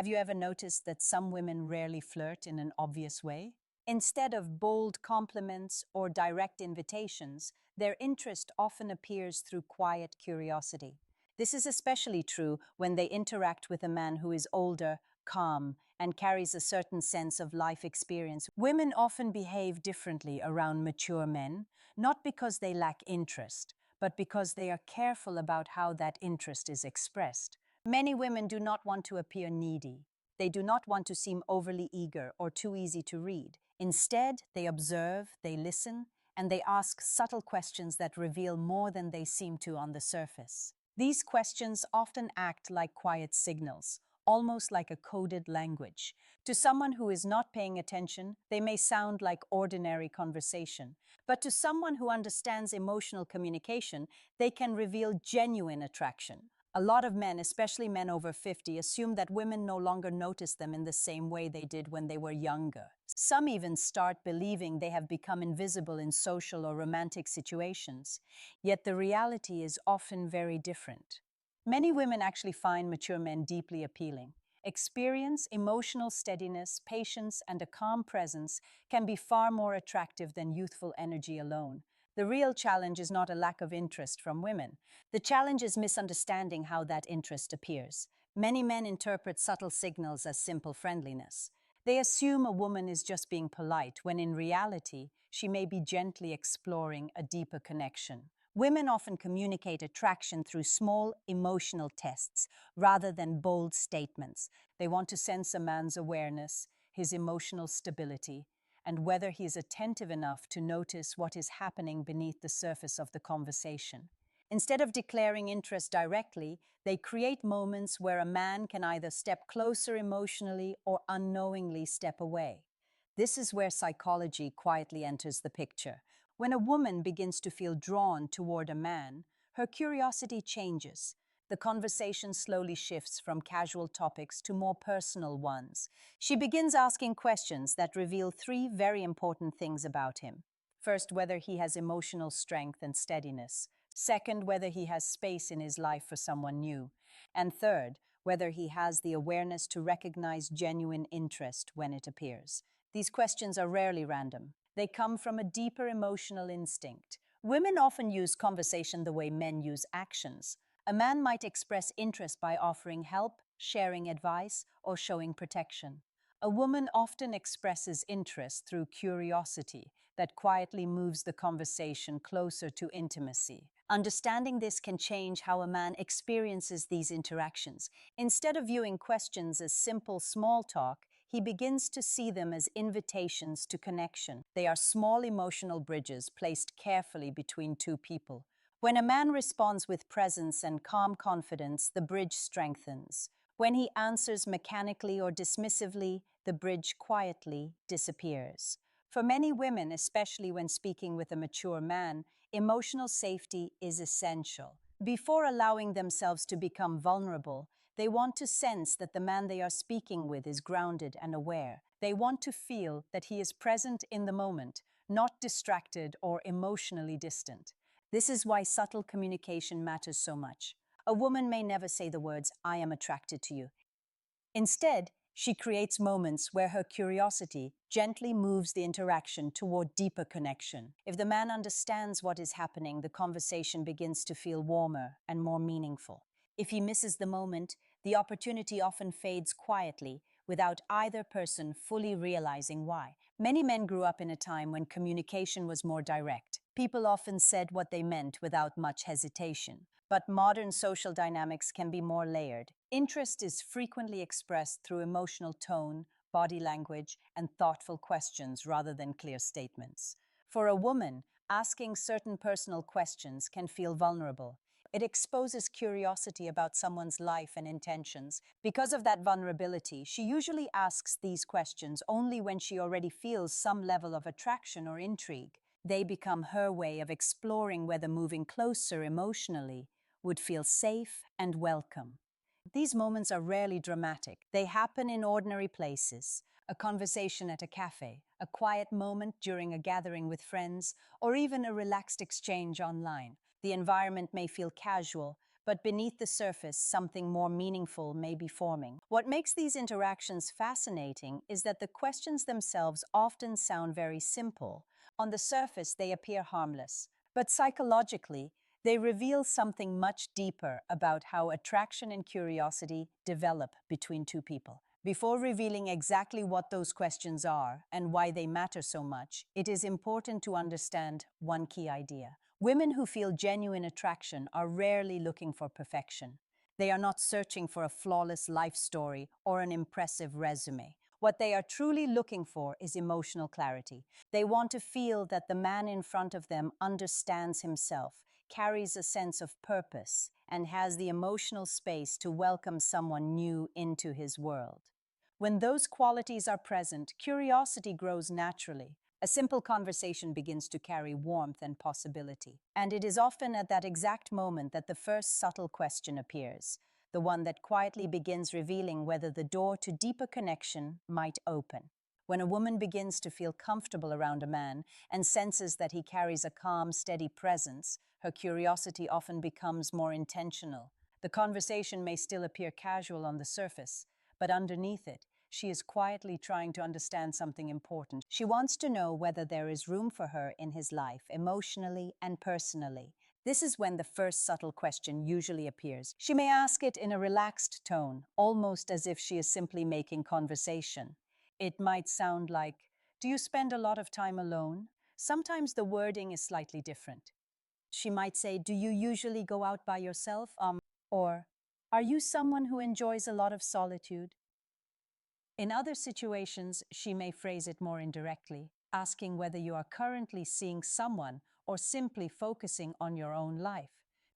Have you ever noticed that some women rarely flirt in an obvious way? Instead of bold compliments or direct invitations, their interest often appears through quiet curiosity. This is especially true when they interact with a man who is older, calm, and carries a certain sense of life experience. Women often behave differently around mature men, not because they lack interest, but because they are careful about how that interest is expressed. Many women do not want to appear needy. They do not want to seem overly eager or too easy to read. Instead, they observe, they listen, and they ask subtle questions that reveal more than they seem to on the surface. These questions often act like quiet signals, almost like a coded language. To someone who is not paying attention, they may sound like ordinary conversation. But to someone who understands emotional communication, they can reveal genuine attraction. A lot of men, especially men over 50, assume that women no longer notice them in the same way they did when they were younger. Some even start believing they have become invisible in social or romantic situations. Yet the reality is often very different. Many women actually find mature men deeply appealing. Experience, emotional steadiness, patience, and a calm presence can be far more attractive than youthful energy alone. The real challenge is not a lack of interest from women. The challenge is misunderstanding how that interest appears. Many men interpret subtle signals as simple friendliness. They assume a woman is just being polite, when in reality, she may be gently exploring a deeper connection. Women often communicate attraction through small emotional tests rather than bold statements. They want to sense a man's awareness, his emotional stability, and whether he is attentive enough to notice what is happening beneath the surface of the conversation. Instead of declaring interest directly, they create moments where a man can either step closer emotionally or unknowingly step away. This is where psychology quietly enters the picture. When a woman begins to feel drawn toward a man, her curiosity changes. The conversation slowly shifts from casual topics to more personal ones. She begins asking questions that reveal three very important things about him. First, whether he has emotional strength and steadiness. Second, whether he has space in his life for someone new. And third, whether he has the awareness to recognize genuine interest when it appears. These questions are rarely random. They come from a deeper emotional instinct. Women often use conversation the way men use actions. A man might express interest by offering help, sharing advice, or showing protection. A woman often expresses interest through curiosity that quietly moves the conversation closer to intimacy. Understanding this can change how a man experiences these interactions. Instead of viewing questions as simple small talk, he begins to see them as invitations to connection. They are small emotional bridges placed carefully between two people. When a man responds with presence and calm confidence, the bridge strengthens. When he answers mechanically or dismissively, the bridge quietly disappears. For many women, especially when speaking with a mature man, emotional safety is essential. Before allowing themselves to become vulnerable, they want to sense that the man they are speaking with is grounded and aware. They want to feel that he is present in the moment, not distracted or emotionally distant. This is why subtle communication matters so much. A woman may never say the words, "I am attracted to you." Instead, she creates moments where her curiosity gently moves the interaction toward deeper connection. If the man understands what is happening, the conversation begins to feel warmer and more meaningful. If he misses the moment, the opportunity often fades quietly without either person fully realizing why. Many men grew up in a time when communication was more direct. People often said what they meant without much hesitation. But modern social dynamics can be more layered. Interest is frequently expressed through emotional tone, body language, and thoughtful questions rather than clear statements. For a woman, asking certain personal questions can feel vulnerable. It exposes curiosity about someone's life and intentions. Because of that vulnerability, she usually asks these questions only when she already feels some level of attraction or intrigue. They become her way of exploring whether moving closer emotionally would feel safe and welcome. These moments are rarely dramatic. They happen in ordinary places: a conversation at a cafe, a quiet moment during a gathering with friends, or even a relaxed exchange online. The environment may feel casual, but beneath the surface, something more meaningful may be forming. What makes these interactions fascinating is that the questions themselves often sound very simple. On the surface, they appear harmless, but psychologically, they reveal something much deeper about how attraction and curiosity develop between two people. Before revealing exactly what those questions are and why they matter so much, it is important to understand one key idea. Women who feel genuine attraction are rarely looking for perfection. They are not searching for a flawless life story or an impressive resume. What they are truly looking for is emotional clarity. They want to feel that the man in front of them understands himself, carries a sense of purpose, and has the emotional space to welcome someone new into his world. When those qualities are present, curiosity grows naturally. A simple conversation begins to carry warmth and possibility. And it is often at that exact moment that the first subtle question appears, the one that quietly begins revealing whether the door to deeper connection might open. When a woman begins to feel comfortable around a man and senses that he carries a calm, steady presence, her curiosity often becomes more intentional. The conversation may still appear casual on the surface, but underneath it, she is quietly trying to understand something important. She wants to know whether there is room for her in his life, emotionally and personally. This is when the first subtle question usually appears. She may ask it in a relaxed tone, almost as if she is simply making conversation. It might sound like, "Do you spend a lot of time alone?" Sometimes the wording is slightly different. She might say, "Do you usually go out by yourself?" Or, "Are you someone who enjoys a lot of solitude?" In other situations, she may phrase it more indirectly, asking whether you are currently seeing someone or simply focusing on your own life.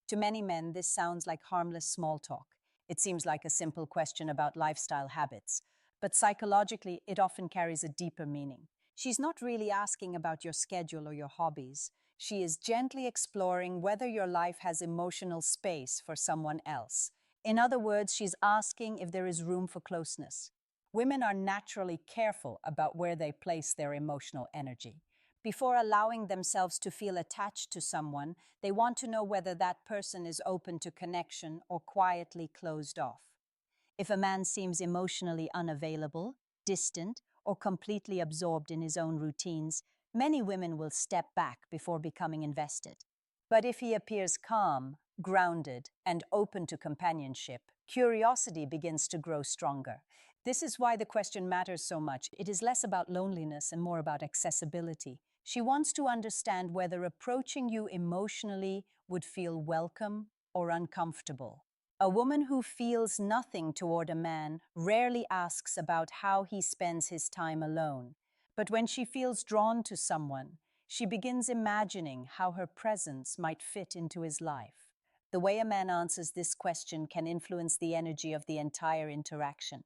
To many men, this sounds like harmless small talk. It seems like a simple question about lifestyle habits, but psychologically, it often carries a deeper meaning. She's not really asking about your schedule or your hobbies. She is gently exploring whether your life has emotional space for someone else. In other words, she's asking if there is room for closeness. Women are naturally careful about where they place their emotional energy. Before allowing themselves to feel attached to someone, they want to know whether that person is open to connection or quietly closed off. If a man seems emotionally unavailable, distant, or completely absorbed in his own routines, many women will step back before becoming invested. But if he appears calm, grounded, and open to companionship, curiosity begins to grow stronger. This is why the question matters so much. It is less about loneliness and more about accessibility. She wants to understand whether approaching you emotionally would feel welcome or uncomfortable. A woman who feels nothing toward a man rarely asks about how he spends his time alone. But when she feels drawn to someone, she begins imagining how her presence might fit into his life. The way a man answers this question can influence the energy of the entire interaction.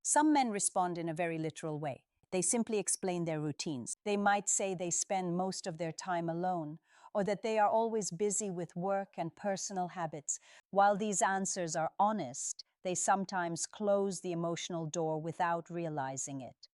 Some men respond in a very literal way. They simply explain their routines. They might say they spend most of their time alone, or that they are always busy with work and personal habits. While these answers are honest, they sometimes close the emotional door without realizing it.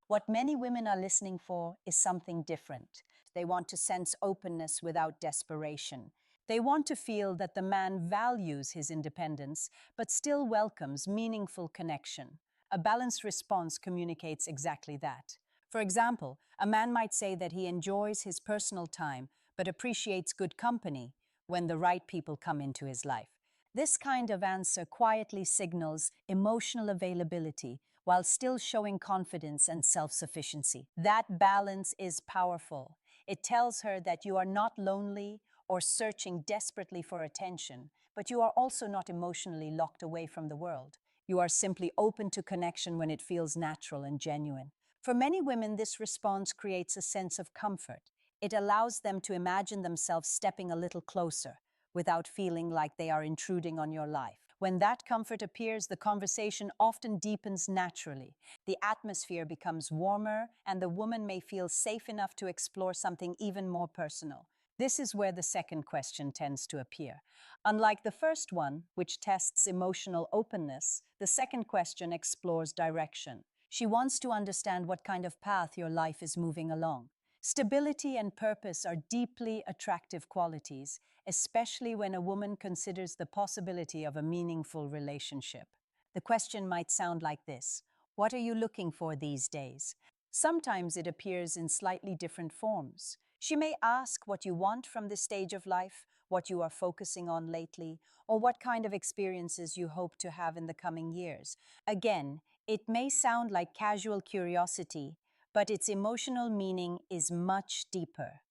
What many women are listening for is something different. They want to sense openness without desperation. They want to feel that the man values his independence, but still welcomes meaningful connection. A balanced response communicates exactly that. For example, a man might say that he enjoys his personal time, but appreciates good company when the right people come into his life. This kind of answer quietly signals emotional availability while still showing confidence and self-sufficiency. That balance is powerful. It tells her that you are not lonely or searching desperately for attention, but you are also not emotionally locked away from the world. You are simply open to connection when it feels natural and genuine. For many women, this response creates a sense of comfort. It allows them to imagine themselves stepping a little closer without feeling like they are intruding on your life. When that comfort appears, the conversation often deepens naturally. The atmosphere becomes warmer, and the woman may feel safe enough to explore something even more personal. This is where the second question tends to appear. Unlike the first one, which tests emotional openness, the second question explores direction. She wants to understand what kind of path your life is moving along. Stability and purpose are deeply attractive qualities, especially when a woman considers the possibility of a meaningful relationship. The question might sound like this: what are you looking for these days? Sometimes it appears in slightly different forms. She may ask what you want from this stage of life, what you are focusing on lately, or what kind of experiences you hope to have in the coming years. Again, it may sound like casual curiosity, but its emotional meaning is much deeper.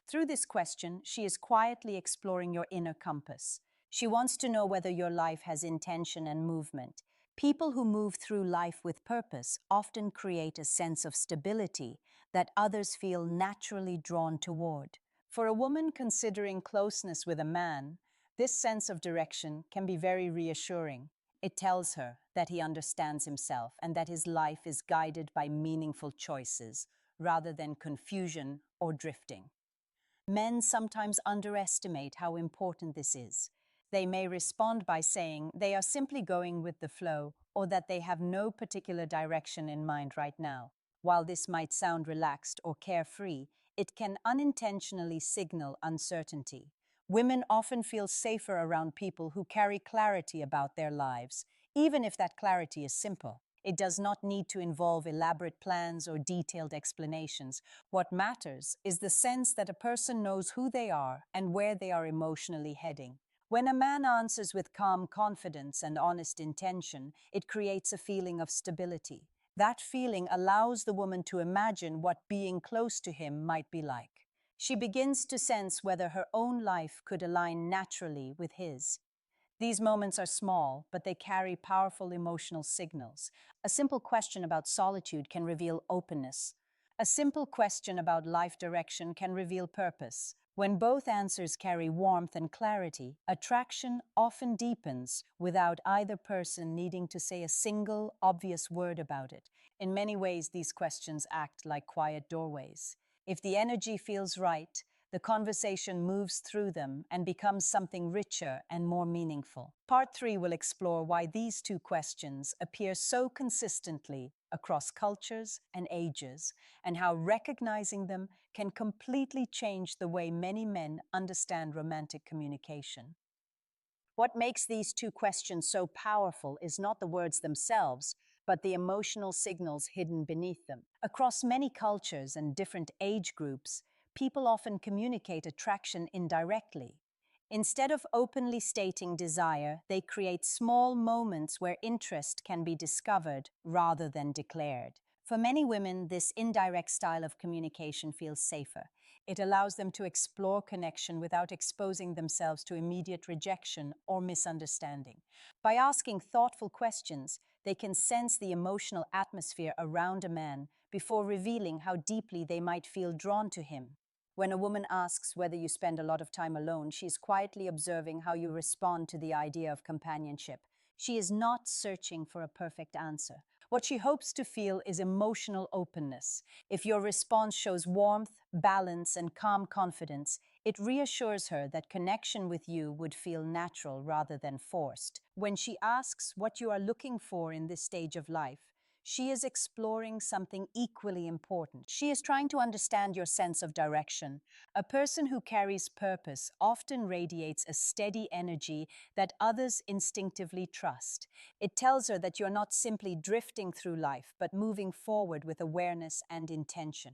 Through this question, she is quietly exploring your inner compass. She wants to know whether your life has intention and movement. People who move through life with purpose often create a sense of stability that others feel naturally drawn toward. For a woman considering closeness with a man, this sense of direction can be very reassuring. It tells her that he understands himself and that his life is guided by meaningful choices rather than confusion or drifting. Men sometimes underestimate how important this is. They may respond by saying they are simply going with the flow or that they have no particular direction in mind right now. While this might sound relaxed or carefree, it can unintentionally signal uncertainty. Women often feel safer around people who carry clarity about their lives, even if that clarity is simple. It does not need to involve elaborate plans or detailed explanations. What matters is the sense that a person knows who they are and where they are emotionally heading. When a man answers with calm confidence and honest intention, it creates a feeling of stability. That feeling allows the woman to imagine what being close to him might be like. She begins to sense whether her own life could align naturally with his. These moments are small, but they carry powerful emotional signals. A simple question about solitude can reveal openness. A simple question about life direction can reveal purpose. When both answers carry warmth and clarity, attraction often deepens without either person needing to say a single, obvious word about it. In many ways, these questions act like quiet doorways. If the energy feels right, the conversation moves through them and becomes something richer and more meaningful. Part 3 will explore why these two questions appear so consistently across cultures and ages, and how recognizing them can completely change the way many men understand romantic communication. What makes these two questions so powerful is not the words themselves, but the emotional signals hidden beneath them. Across many cultures and different age groups, people often communicate attraction indirectly. Instead of openly stating desire, they create small moments where interest can be discovered rather than declared. For many women, this indirect style of communication feels safer. It allows them to explore connection without exposing themselves to immediate rejection or misunderstanding. By asking thoughtful questions, they can sense the emotional atmosphere around a man before revealing how deeply they might feel drawn to him. When a woman asks whether you spend a lot of time alone, she is quietly observing how you respond to the idea of companionship. She is not searching for a perfect answer. What she hopes to feel is emotional openness. If your response shows warmth, balance, and calm confidence, it reassures her that connection with you would feel natural rather than forced. When she asks what you are looking for in this stage of life, she is exploring something equally important. She is trying to understand your sense of direction. A person who carries purpose often radiates a steady energy that others instinctively trust. It tells her that you're not simply drifting through life, but moving forward with awareness and intention.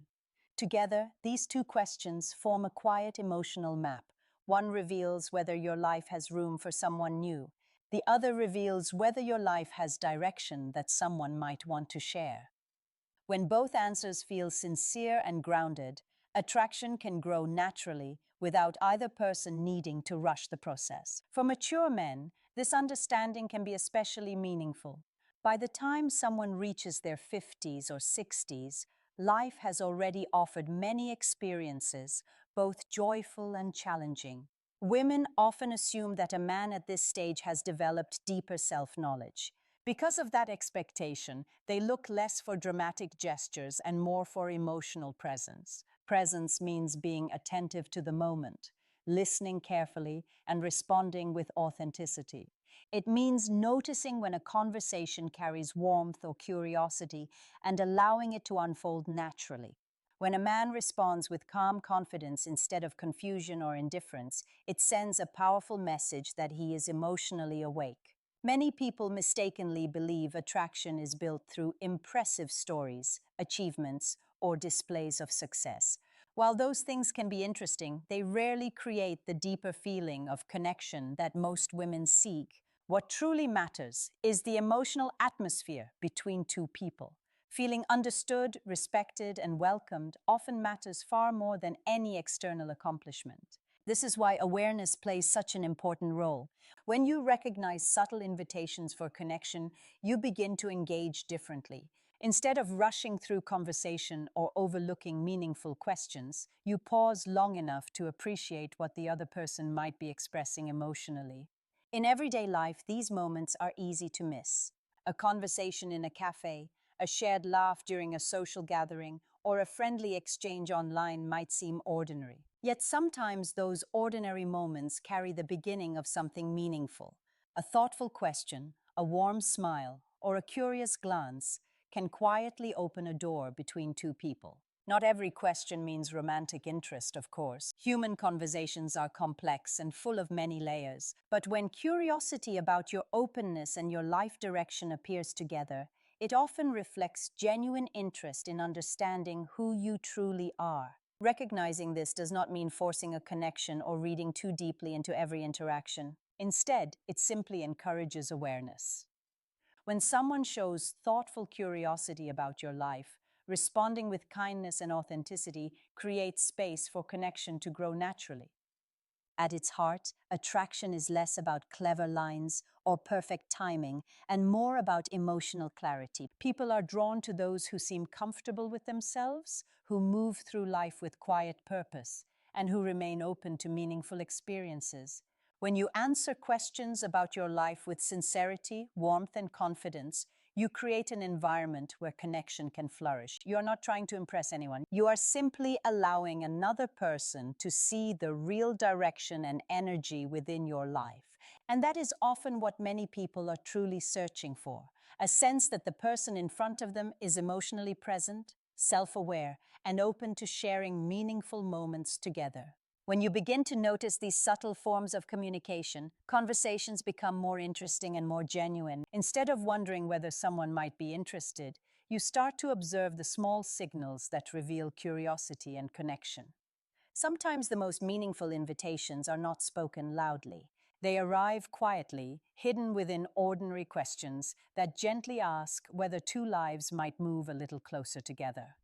Together, these two questions form a quiet emotional map. One reveals whether your life has room for someone new. The other reveals whether your life has direction that someone might want to share. When both answers feel sincere and grounded, attraction can grow naturally without either person needing to rush the process. For mature men, this understanding can be especially meaningful. By the time someone reaches their 50s or 60s, life has already offered many experiences, both joyful and challenging. Women often assume that a man at this stage has developed deeper self-knowledge. Because of that expectation, they look less for dramatic gestures and more for emotional presence. Presence means being attentive to the moment, listening carefully, and responding with authenticity. It means noticing when a conversation carries warmth or curiosity and allowing it to unfold naturally. When a man responds with calm confidence instead of confusion or indifference, it sends a powerful message that he is emotionally awake. Many people mistakenly believe attraction is built through impressive stories, achievements, or displays of success. While those things can be interesting, they rarely create the deeper feeling of connection that most women seek. What truly matters is the emotional atmosphere between two people. Feeling understood, respected, and welcomed often matters far more than any external accomplishment. This is why awareness plays such an important role. When you recognize subtle invitations for connection, you begin to engage differently. Instead of rushing through conversation or overlooking meaningful questions, you pause long enough to appreciate what the other person might be expressing emotionally. In everyday life, these moments are easy to miss. A conversation in a cafe, a shared laugh during a social gathering, or a friendly exchange online might seem ordinary. Yet sometimes those ordinary moments carry the beginning of something meaningful. A thoughtful question, a warm smile, or a curious glance can quietly open a door between two people. Not every question means romantic interest, of course. Human conversations are complex and full of many layers. But when curiosity about your openness and your life direction appears together, it often reflects genuine interest in understanding who you truly are. Recognizing this does not mean forcing a connection or reading too deeply into every interaction. Instead, it simply encourages awareness. When someone shows thoughtful curiosity about your life, responding with kindness and authenticity creates space for connection to grow naturally. At its heart, attraction is less about clever lines or perfect timing and more about emotional clarity. People are drawn to those who seem comfortable with themselves, who move through life with quiet purpose, and who remain open to meaningful experiences. When you answer questions about your life with sincerity, warmth, and confidence, you create an environment where connection can flourish. You are not trying to impress anyone. You are simply allowing another person to see the real direction and energy within your life. And that is often what many people are truly searching for, a sense that the person in front of them is emotionally present, self-aware, and open to sharing meaningful moments together. When you begin to notice these subtle forms of communication, conversations become more interesting and more genuine. Instead of wondering whether someone might be interested, you start to observe the small signals that reveal curiosity and connection. Sometimes the most meaningful invitations are not spoken loudly. They arrive quietly, hidden within ordinary questions that gently ask whether two lives might move a little closer together.